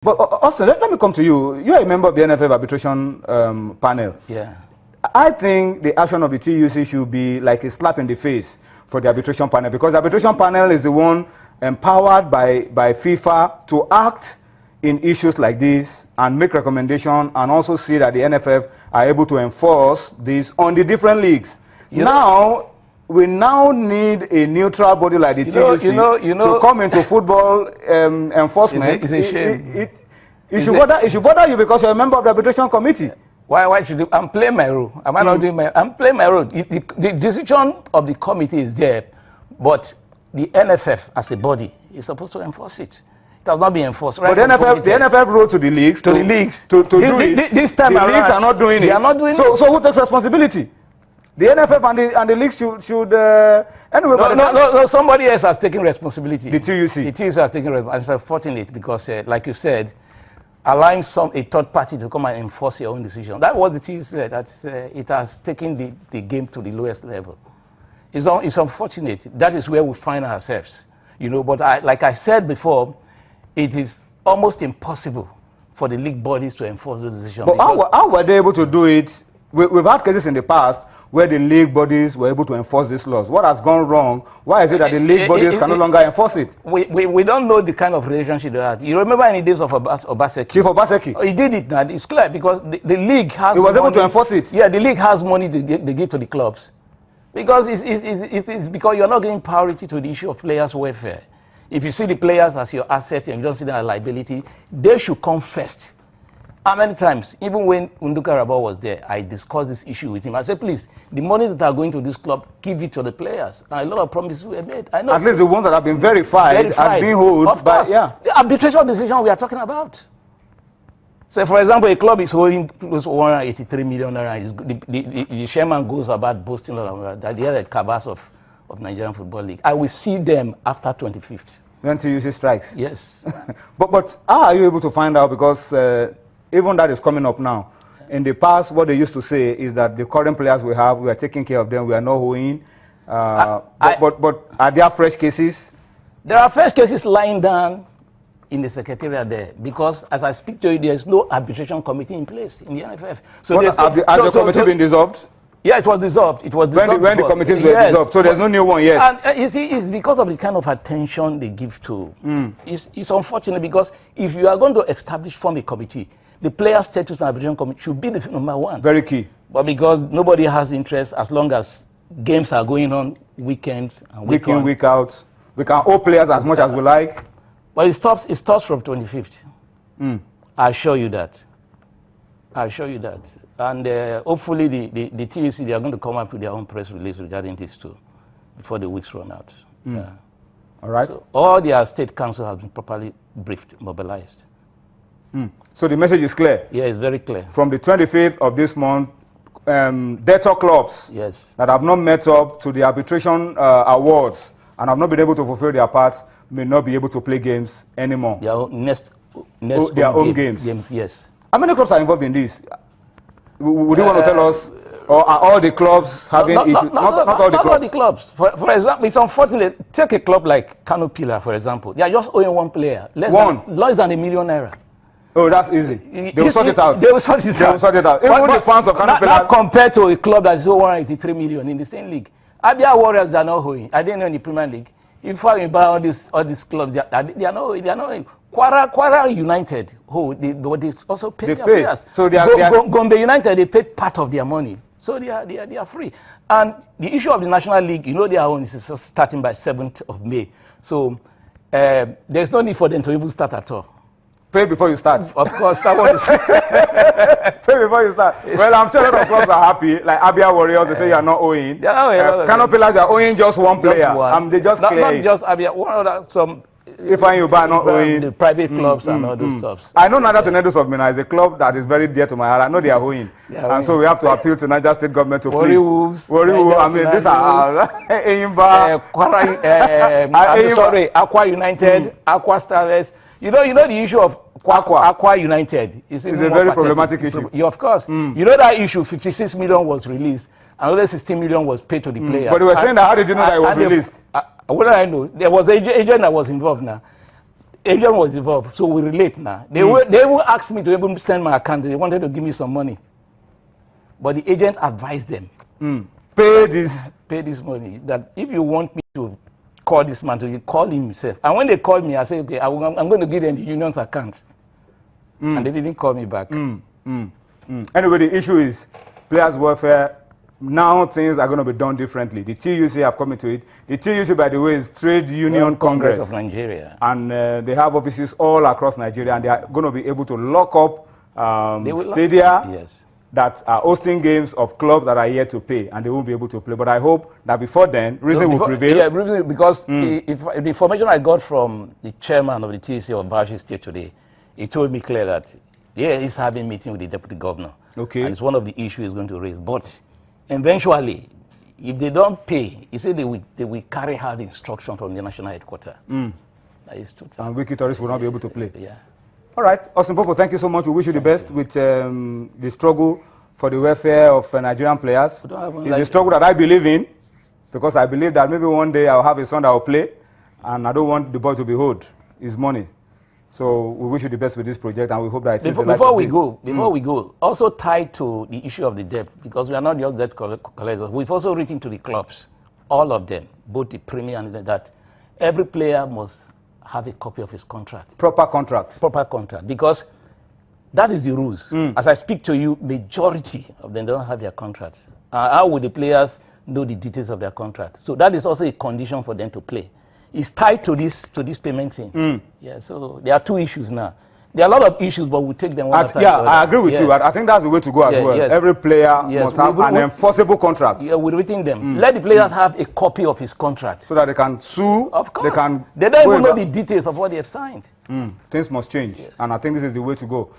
But Austin, let me come to you. You're a member of the NFF arbitration panel. Yeah. I think the action of the TUC should be like a slap in the face for the arbitration panel, because the arbitration panel is the one empowered by FIFA to act in issues like this and make recommendations and also see that the NFF are able to enforce this on the different leagues. We now need a neutral body like the TUC to come into football enforcement. It's a shame. It should bother you because you're a member of the arbitration committee. Why should I'm playing my role? Am I not doing my? I'm playing my role. The decision of the committee is there, but the NFF as a body is supposed to enforce it. It has not been enforced. Right? But the NFF wrote to the leagues to do it. This time the leagues are not doing it. They are not doing it. So who takes responsibility? The NFF and the leagues should anyway. No. Somebody else has taken responsibility. The TUC. The TUC has taken responsibility. It's unfortunate because, like you said, allowing a third party to come and enforce your own decision. That was the TUC said. That it has taken the game to the lowest level. It's unfortunate. That is where we find ourselves, But like I said before, it is almost impossible for the league bodies to enforce the decision. But how were they able to do it? We've had cases in the past where the league bodies were able to enforce these laws. What has gone wrong? Why is it that the league bodies can no longer enforce it? We don't know the kind of relationship they had. You remember in the days of Obaseki? Chief Obaseki. He did it now. It's clear because the league has money. He was able to enforce it. Yeah, the league has money they give to the clubs. Because it's because you're not giving priority to the issue of players' welfare. If you see the players as your asset and you don't see them as liability, they should come first. How many times, even when Unduka Rabah was there, I discussed this issue with him. I said, please, the money that are going to this club, give it to the players. And a lot of promises were made. I know. At least the ones that have been verified. Have been held. Of course, the arbitration decision we are talking about. So, for example, a club is holding close to 183 million naira. The chairman goes about boasting that they are the cabas of Nigerian Football League. I will see them after 25th. When TUC strikes? Yes. but how are you able to find out? Because even that is coming up now. In the past, what they used to say is that the current players we have, we are taking care of them, we are not owing. But are there fresh cases? There are fresh cases lying down in the secretariat there, because as I speak to you, there is no arbitration committee in place in the NFF. So has the committee been dissolved? Yeah, it was dissolved. It was dissolved when the committees were dissolved, so there's no new one yet. And you see, it's because of the kind of attention they give to. It's unfortunate because if you are going to form a committee, the player status and arbitration committee should be the number one. Very key. But because nobody has interest, as long as games are going on weekend and week in, week out, we can owe players as much as we like. But it stops from 25th. I assure you that. And hopefully the TUC, they are going to come up with their own press release regarding this too, before the weeks run out. All right. So all their state council has been properly briefed, mobilized. So the message is clear? Yeah, it's very clear. From the 25th of this month, debtor clubs that have not met up to the arbitration awards and have not been able to fulfill their parts may not be able to play games anymore. Their own games. Yes. How many clubs are involved in this? Would you want to tell us, or are all the clubs having issues? Not all the clubs. For example, it's unfortunate. Take a club like Kano Pillar, for example. They are just owing one player. Less than £1 million. Oh, that's easy. They will sort it out. They will sort it out. Even the fans of Kano Pillar. Not compared to a club that is owing 183 million in the same league. Abia Warriors are not owing. I didn't know in the Premier League. If I buy all these clubs, they are not owing. Kwara United, they also pay their players. So Gombe United, they paid part of their money. So they are free. And the issue of the National League, their own is starting by 7th of May. So there's no need for them to even start at all. Pay before you start. Of course, that one is pay before you start. Well, I'm sure a lot of clubs are happy. Like Abia Warriors, they say you are not owing. Kano Pillars are owing just one player. They just clear not just Abia. Some. If you buy not owing the private clubs and all those stuff. I know Niger Tornadoes of Mina is a club that is very dear to my heart. I know they are owing, and so we have to appeal to Niger State government to please. Wolves. I mean, these are Aqua United, Aqua Stars. You know the issue of Aqua United. It's a very problematic issue. Yeah, of course. You know that issue. 56 million was released. Another 16 million was paid to the players. But they were saying that, how did you know that it was released? What did I know? There was an agent that was involved now. agent was involved, so we relate now. They will ask me to even send my account. They wanted to give me some money, but the agent advised them, pay this money. That if you want me to call this man, to call him himself. And when they called me, I said, okay, I'm going to give them the union's account, and they didn't call me back. Anyway, the issue is players' welfare. Now things are going to be done differently. The TUC have come into it. The TUC, by the way, is Trade Union Congress of Nigeria. And they have offices all across Nigeria, and they are going to be able to lock up stadia that are hosting games of clubs that are here to pay, and they won't be able to play. But I hope that before then, reason will prevail. Yeah, because if the information I got from the chairman of the TUC of Bauchi State today, he told me clear that, he's having a meeting with the deputy governor. Okay. And it's one of the issues he's going to raise. But eventually, if they don't pay, he said they will carry out the instruction from the national headquarters. That is total. And Wiki tourists will not be able to play. Yeah. All right. Austin Popo, thank you so much. We wish you the best with the struggle for the welfare of Nigerian players. It's a struggle that I believe in, because I believe that maybe one day I'll have a son that will play, and I don't want the boy to be owed his money. So we wish you the best with this project, and we hope that it sees the light of day. Before we go, also tied to the issue of the debt, because we are not just debt collectors, we've also written to the clubs, all of them, both the Premier and that every player must have a copy of his contract. Proper contract. Proper contract, because that is the rules. As I speak to you, majority of them don't have their contracts. How will the players know the details of their contract? So that is also a condition for them to play. It's tied to this payment thing. Yeah, so there are two issues now. There are a lot of issues, but we'll take them one at a time. Yeah, I agree with you. I think that's the way to go as well. Yes. Every player must have an enforceable contract. Yeah, we're writing them. Let the players have a copy of his contract. So that they can sue. Of course. They don't even know the details of what they have signed. Things must change. Yes. And I think this is the way to go.